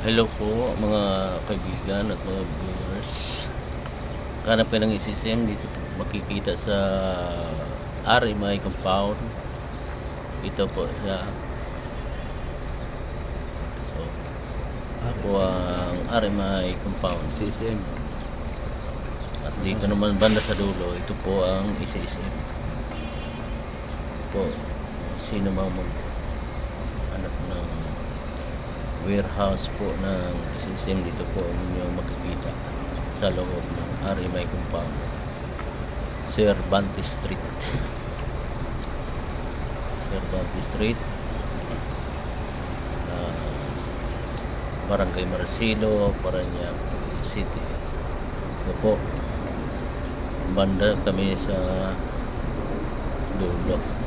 Hello po mga kaibigan at mga viewers. Hanap kayo ng SSM dito po makikita sa RMI compound. Ito po siya. Ito po ang RMI compound SSM. At dito naman banda sa dulo, ito po ang SSM. Po, sino mang hanap ng warehouse po ng SSM, dito po ninyo makikita sa loob ng RMI compound, Cervantes Street. Cervantes Street, Barangay Marcelo, Parañaque City. Ito po, banda kami sa dulo.